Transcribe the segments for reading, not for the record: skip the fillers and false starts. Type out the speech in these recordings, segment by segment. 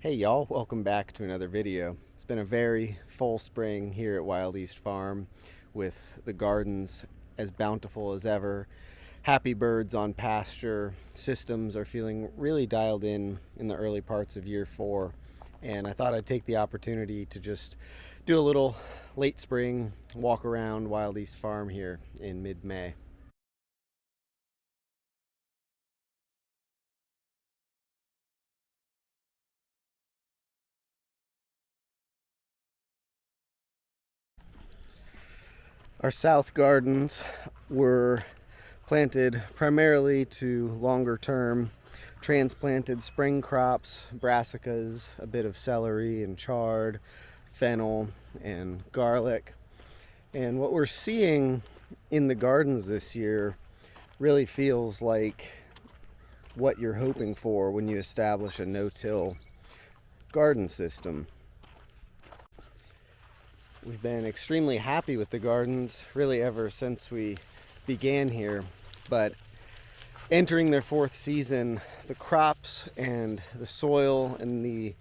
Hey y'all, welcome back to another video. It's been a very full spring here at Wild East Farm with the gardens as bountiful as ever. Happy birds on pasture. Systems are feeling really dialed in the early parts of year 4. And I thought I'd take the opportunity to just do a little late spring walk around Wild East Farm here in mid-May. Our south gardens were planted primarily to longer term transplanted spring crops, brassicas, a bit of celery and chard, fennel and garlic. And what we're seeing in the gardens this year really feels like what you're hoping for when you establish a no-till garden system. We've been extremely happy with the gardens really ever since we began here, but entering their 4th season, the crops and the soil and the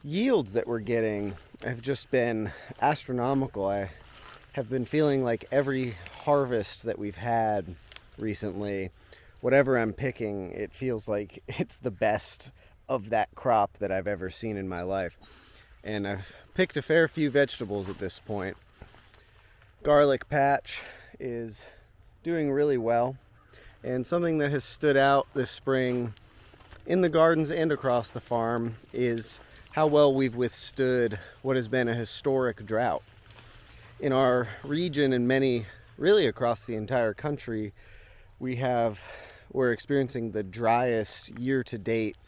yields that we're getting have just been astronomical. I have been feeling like every harvest that we've had recently, whatever I'm picking, it feels like it's the best of that crop that I've ever seen in my life. And I've picked a fair few vegetables at this point. Garlic patch is doing really well, and something that has stood out this spring in the gardens and across the farm is how well we've withstood what has been a historic drought. In our region and many, really across the entire country, we're experiencing the driest year to date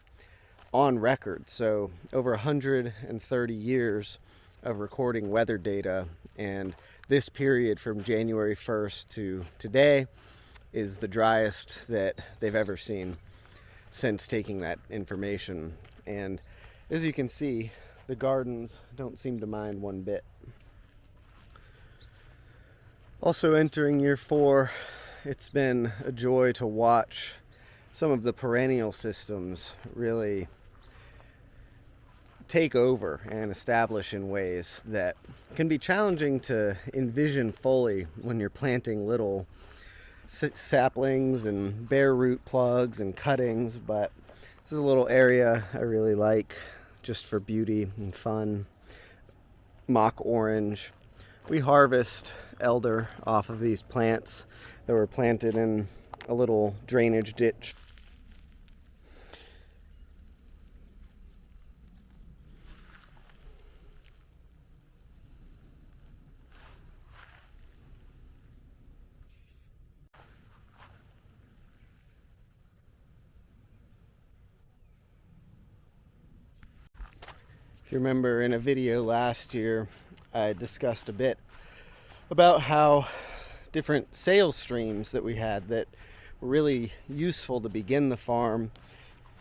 on record. So over 130 years of recording weather data, and this period from January 1st to today is the driest that they've ever seen since taking that information. And as you can see, the gardens don't seem to mind one bit. Also entering year 4, it's been a joy to watch some of the perennial systems really take over and establish in ways that can be challenging to envision fully when you're planting little saplings and bare root plugs and cuttings. But this is a little area I really like just for beauty and fun. Mock orange. We harvest elder off of these plants that were planted in a little drainage ditch. If you remember in a video last year, I discussed a bit about how different sales streams that we had that were really useful to begin the farm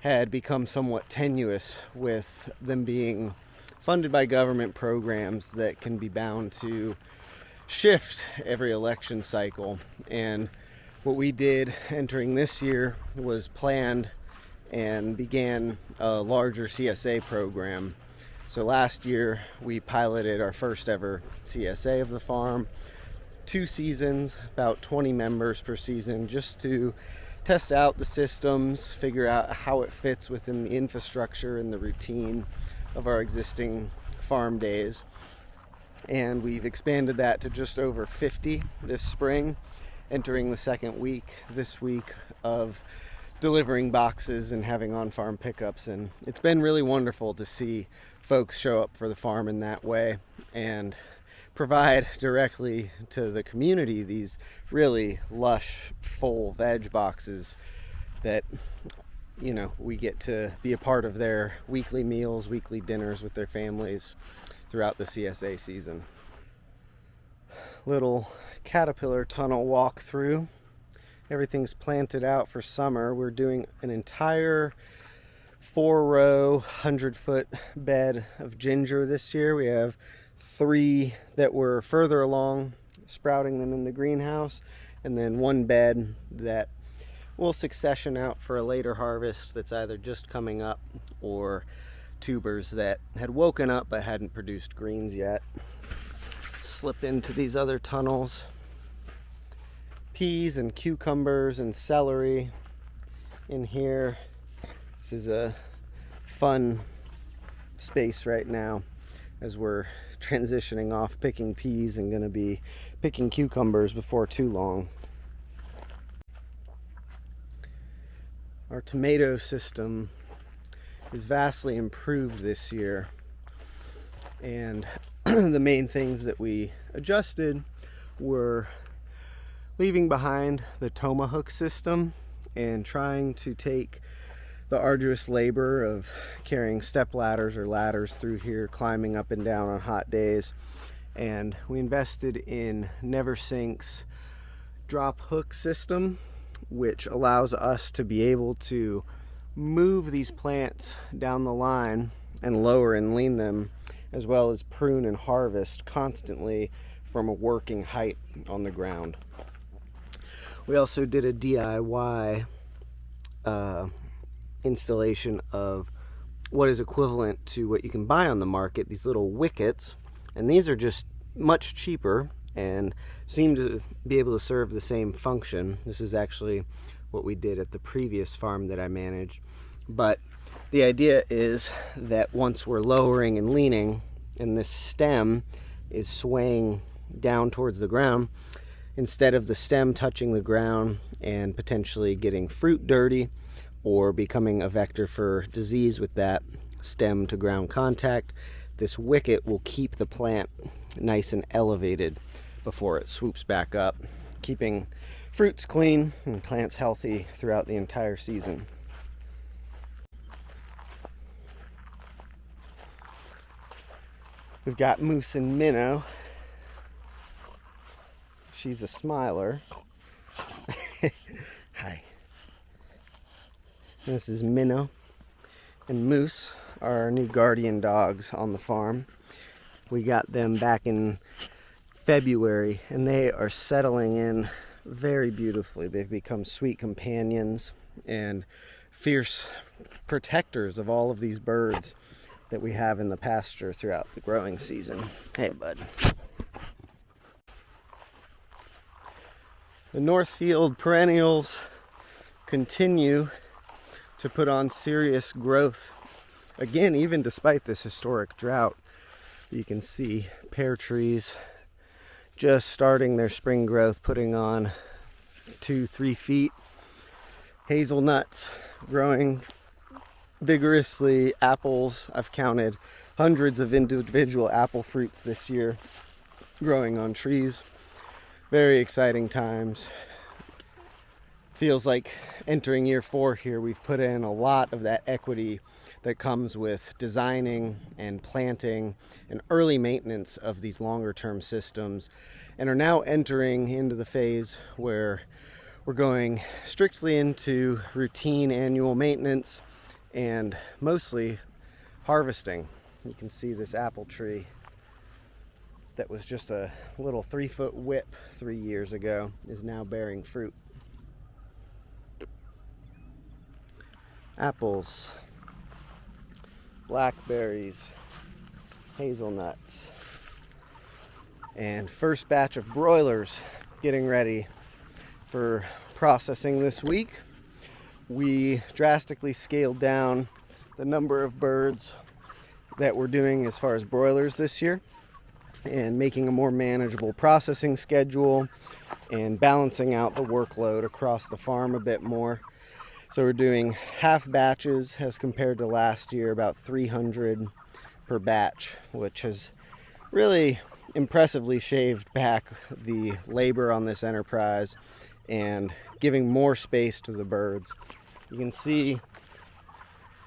had become somewhat tenuous, with them being funded by government programs that can be bound to shift every election cycle. And what we did entering this year was planned and began a larger CSA program. So last year we piloted our first ever CSA of the farm, 2 seasons, about 20 members per season, just to test out the systems, figure out how it fits within the infrastructure and the routine of our existing farm days. And we've expanded that to just over 50 this spring, entering the 2nd week this week of delivering boxes and having on-farm pickups. And it's been really wonderful to see folks show up for the farm in that way and provide directly to the community these really lush, full veg boxes that, we get to be a part of their weekly meals, weekly dinners with their families throughout the CSA season. Little caterpillar tunnel walkthrough. Everything's planted out for summer. We're doing an entire 4-row, 100-foot bed of ginger this year. We have 3 that were further along, sprouting them in the greenhouse, and then 1 bed that will succession out for a later harvest that's either just coming up or tubers that had woken up but hadn't produced greens yet. Slip into these other tunnels. Peas and cucumbers and celery in here. This is a fun space right now as we're transitioning off picking peas and going to be picking cucumbers before too long. Our tomato system is vastly improved this year, and the main things that we adjusted were leaving behind the tomahawk system and trying to take the arduous labor of carrying step ladders or ladders through here, climbing up and down on hot days. And we invested in NeverSink's drop hook system, which allows us to be able to move these plants down the line and lower and lean them, as well as prune and harvest constantly from a working height on the ground. We also did a DIY installation of what is equivalent to what you can buy on the market, these little wickets, and these are just much cheaper and seem to be able to serve the same function. This is actually what we did at the previous farm that I managed. But the idea is that once we're lowering and leaning and this stem is swaying down towards the ground, instead of the stem touching the ground and potentially getting fruit dirty or becoming a vector for disease with that stem to ground contact, this wicket will keep the plant nice and elevated before it swoops back up, keeping fruits clean and plants healthy throughout the entire season. We've got Moose and Minnow. She's a smiler. Hi. This is Minnow. And Moose are our new guardian dogs on the farm. We got them back in February, and they are settling in very beautifully. They've become sweet companions and fierce protectors of all of these birds that we have in the pasture throughout the growing season. Hey, bud. The Northfield perennials continue to put on serious growth. Again, even despite this historic drought, you can see pear trees just starting their spring growth, putting on 2-3 feet. Hazelnuts growing vigorously. Apples, I've counted hundreds of individual apple fruits this year growing on trees. Very exciting times. Feels like entering year 4 here. We've put in a lot of that equity that comes with designing and planting and early maintenance of these longer term systems, and are now entering into the phase where we're going strictly into routine annual maintenance and mostly harvesting. You can see this apple tree that was just a little 3-foot whip 3 years ago is now bearing fruit. Apples, blackberries, hazelnuts, and first batch of broilers getting ready for processing this week. We drastically scaled down the number of birds that we're doing as far as broilers this year, and making a more manageable processing schedule and balancing out the workload across the farm a bit more. So we're doing half batches as compared to last year, about 300 per batch, which has really impressively shaved back the labor on this enterprise and giving more space to the birds. You can see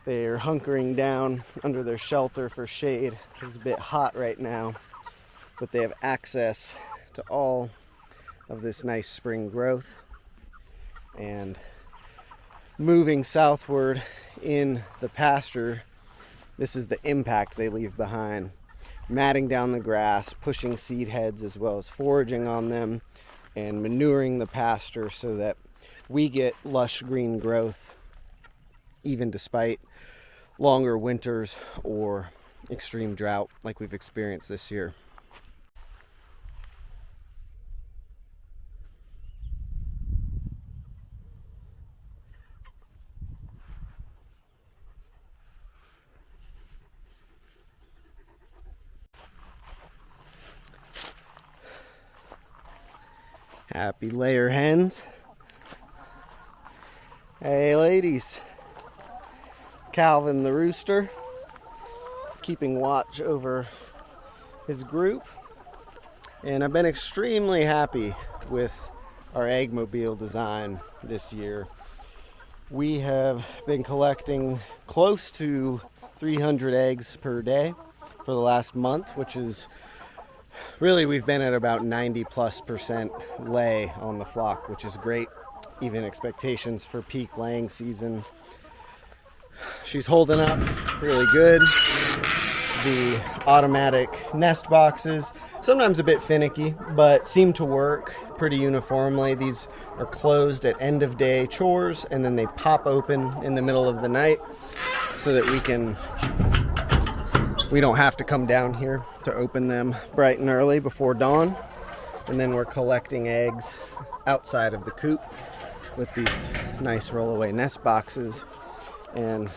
they're hunkering down under their shelter for shade. It's a bit hot right now, but they have access to all of this nice spring growth. And moving southward in the pasture, this is the impact they leave behind. Matting down the grass, pushing seed heads as well as foraging on them, and manuring the pasture so that we get lush green growth even despite longer winters or extreme drought like we've experienced this year. Happy layer hens. Hey ladies. Calvin the rooster, keeping watch over his group. And I've been extremely happy with our eggmobile design this year. We have been collecting close to 300 eggs per day for the last month, which is really, we've been at about 90+% lay on the flock, which is great, even expectations for peak laying season. She's holding up really good. The automatic nest boxes, sometimes a bit finicky, but seem to work pretty uniformly. These are closed at end of day chores, and then they pop open in the middle of the night so that we don't have to come down here to open them bright and early before dawn. And then we're collecting eggs outside of the coop with these nice rollaway nest boxes. And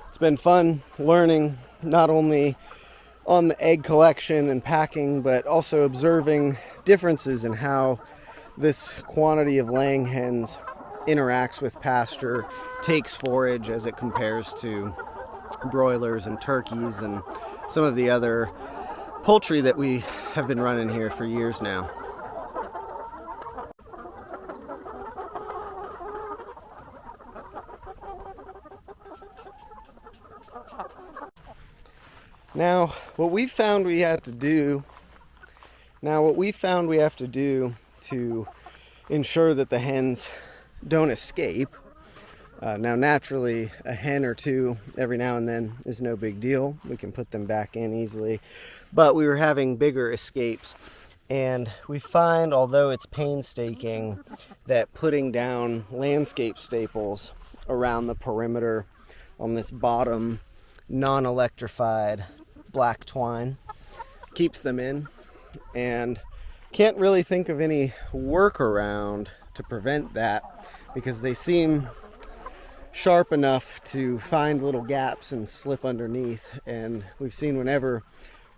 it's been fun learning not only on the egg collection and packing, but also observing differences in how this quantity of laying hens interacts with pasture, takes forage as it compares to broilers and turkeys and some of the other poultry that we have been running here for years now. Now, what we found we have to do to ensure that the hens don't escape. Now, naturally, a hen or two every now and then is no big deal. We can put them back in easily. But we were having bigger escapes. And we find, although it's painstaking, that putting down landscape staples around the perimeter on this bottom non-electrified black twine keeps them in, and can't really think of any workaround to prevent that, because they seem sharp enough to find little gaps and slip underneath. And we've seen whenever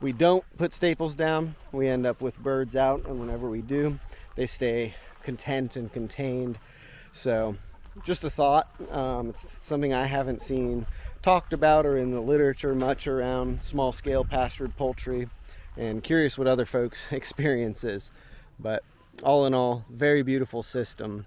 we don't put staples down, we end up with birds out, and whenever we do, they stay content and contained. So just a thought. It's something I haven't seen talked about or in the literature much around small scale pastured poultry, and curious what other folks' experience is. But all in all, very beautiful system.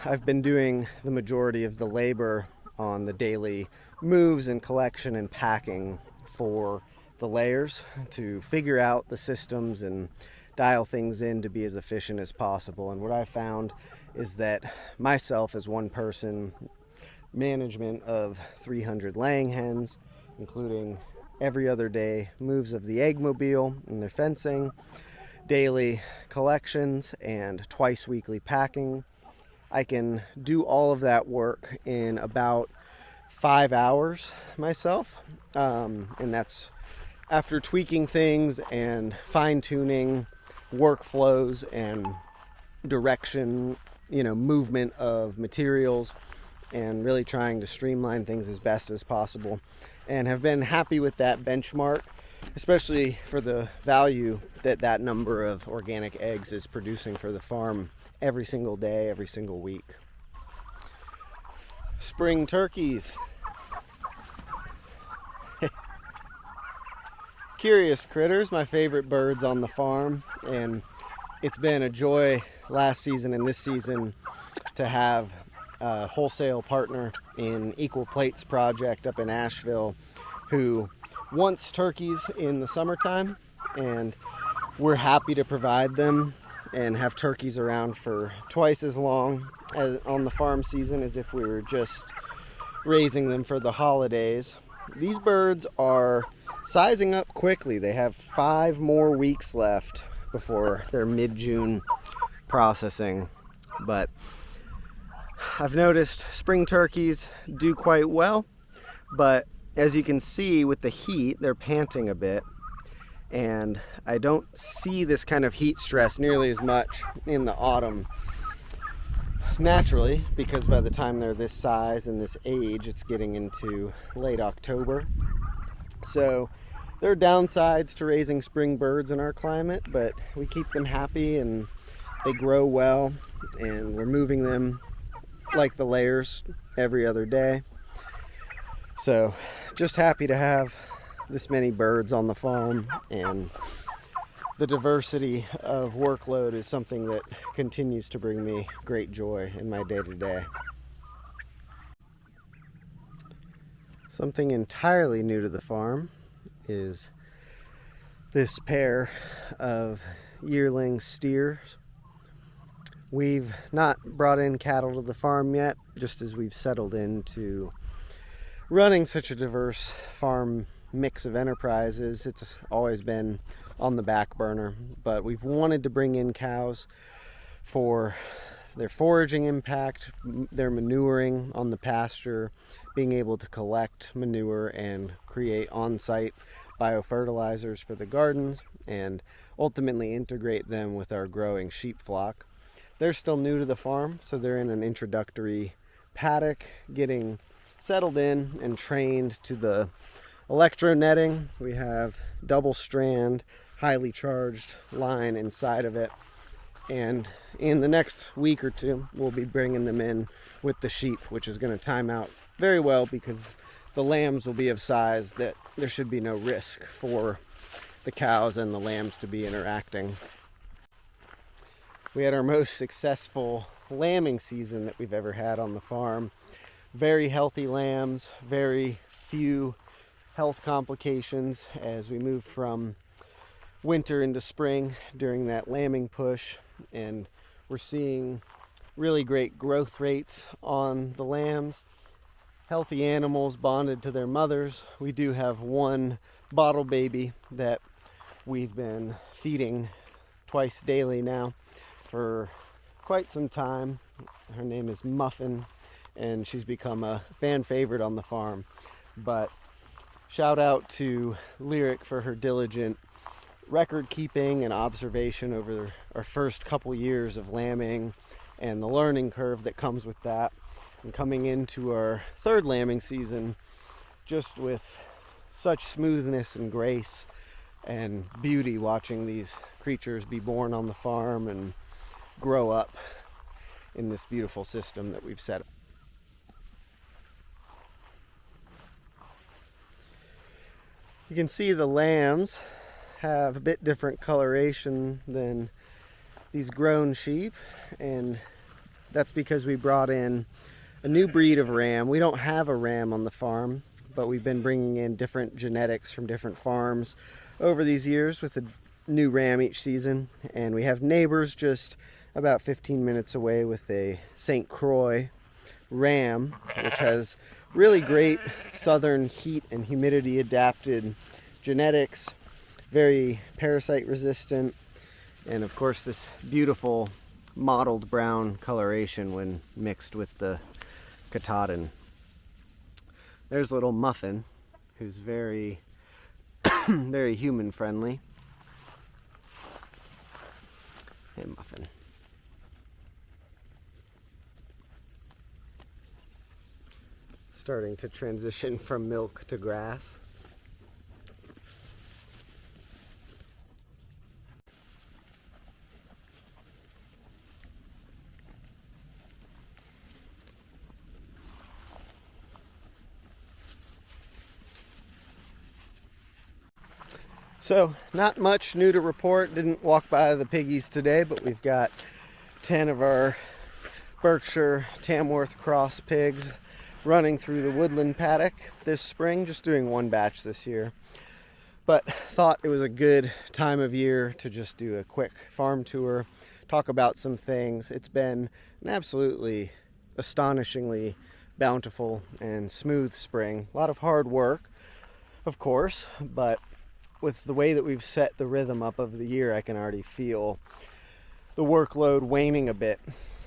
I've been doing the majority of the labor on the daily moves and collection and packing for the layers to figure out the systems and dial things in to be as efficient as possible. And what I found is that myself, as one person, management of 300 laying hens, including every other day moves of the eggmobile and their fencing, daily collections, and twice weekly packing, I can do all of that work in about 5 hours myself. And that's after tweaking things and fine-tuning workflows and direction, movement of materials, and really trying to streamline things as best as possible, and have been happy with that benchmark, especially for the value that number of organic eggs is producing for the farm every single day, every single week. Spring turkeys. Curious critters, my favorite birds on the farm, and it's been a joy last season and this season to have a wholesale partner in Equal Plates project up in Asheville who wants turkeys in the summertime, and we're happy to provide them and have turkeys around for twice as long as on the farm season as if we were just raising them for the holidays. These birds are sizing up quickly. They have 5 more weeks left before their mid-June processing, but I've noticed spring turkeys do quite well, but as you can see with the heat, they're panting a bit, and I don't see this kind of heat stress nearly as much in the autumn naturally, because by the time they're this size and this age, it's getting into late October. So there are downsides to raising spring birds in our climate, but we keep them happy and they grow well, and we're moving them like the layers every other day. So just happy to have this many birds on the farm, and the diversity of workload is something that continues to bring me great joy in my day-to-day. Something entirely new to the farm is this pair of yearling steers. We've not brought in cattle to the farm yet, just as we've settled into running such a diverse farm mix of enterprises. It's always been on the back burner, but we've wanted to bring in cows for their foraging impact, their manuring on the pasture, being able to collect manure and create on-site biofertilizers for the gardens, and ultimately integrate them with our growing sheep flock. They're still new to the farm, so they're in an introductory paddock, getting settled in and trained to the electro netting. We have double strand, highly charged line inside of it, and in the next week or two, we'll be bringing them in with the sheep, which is going to time out very well because the lambs will be of size that there should be no risk for the cows and the lambs to be interacting. We had our most successful lambing season that we've ever had on the farm. Very healthy lambs, very few health complications as we moved from winter into spring during that lambing push, and we're seeing really great growth rates on the lambs. Healthy animals bonded to their mothers. We do have one bottle baby that we've been feeding twice daily now for quite some time. Her name is Muffin, and she's become a fan favorite on the farm. But shout out to Lyric for her diligent record keeping and observation over our first couple years of lambing and the learning curve that comes with that, and coming into our third lambing season just with such smoothness and grace and beauty, watching these creatures be born on the farm and grow up in this beautiful system that we've set up. You can see the lambs have a bit different coloration than these grown sheep, and that's because we brought in a new breed of ram. We don't have a ram on the farm, but we've been bringing in different genetics from different farms over these years with a new ram each season. And we have neighbors just about 15 minutes away with a St. Croix ram, which has really great southern heat and humidity adapted genetics, very parasite resistant, and of course this beautiful mottled brown coloration when mixed with the Katahdin. There's little Muffin, who's very very human friendly. Hey Muffin. Starting to transition from milk to grass. So, not much new to report. Didn't walk by the piggies today, but we've got 10 of our Berkshire Tamworth cross pigs running through the woodland paddock this spring, just doing one batch this year. But thought it was a good time of year to just do a quick farm tour, talk about some things. It's been an absolutely astonishingly bountiful and smooth spring. A lot of hard work, of course, but with the way that we've set the rhythm up of the year, I can already feel the workload waning a bit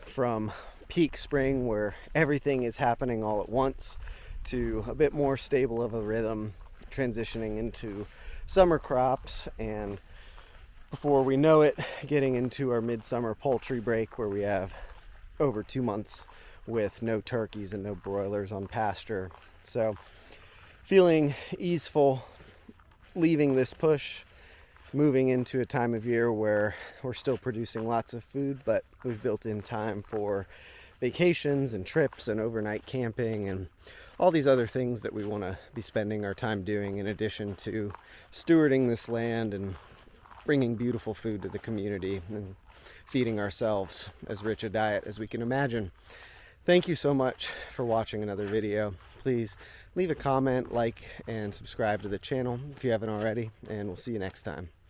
from peak spring where everything is happening all at once to a bit more stable of a rhythm, transitioning into summer crops, and before we know it, getting into our midsummer poultry break where we have over 2 months with no turkeys and no broilers on pasture. So feeling easeful, leaving this push, moving into a time of year where we're still producing lots of food, but we've built in time for vacations and trips and overnight camping and all these other things that we want to be spending our time doing, in addition to stewarding this land and bringing beautiful food to the community and feeding ourselves as rich a diet as we can imagine. Thank you so much for watching another video. Please leave a comment, like, and subscribe to the channel if you haven't already, and we'll see you next time.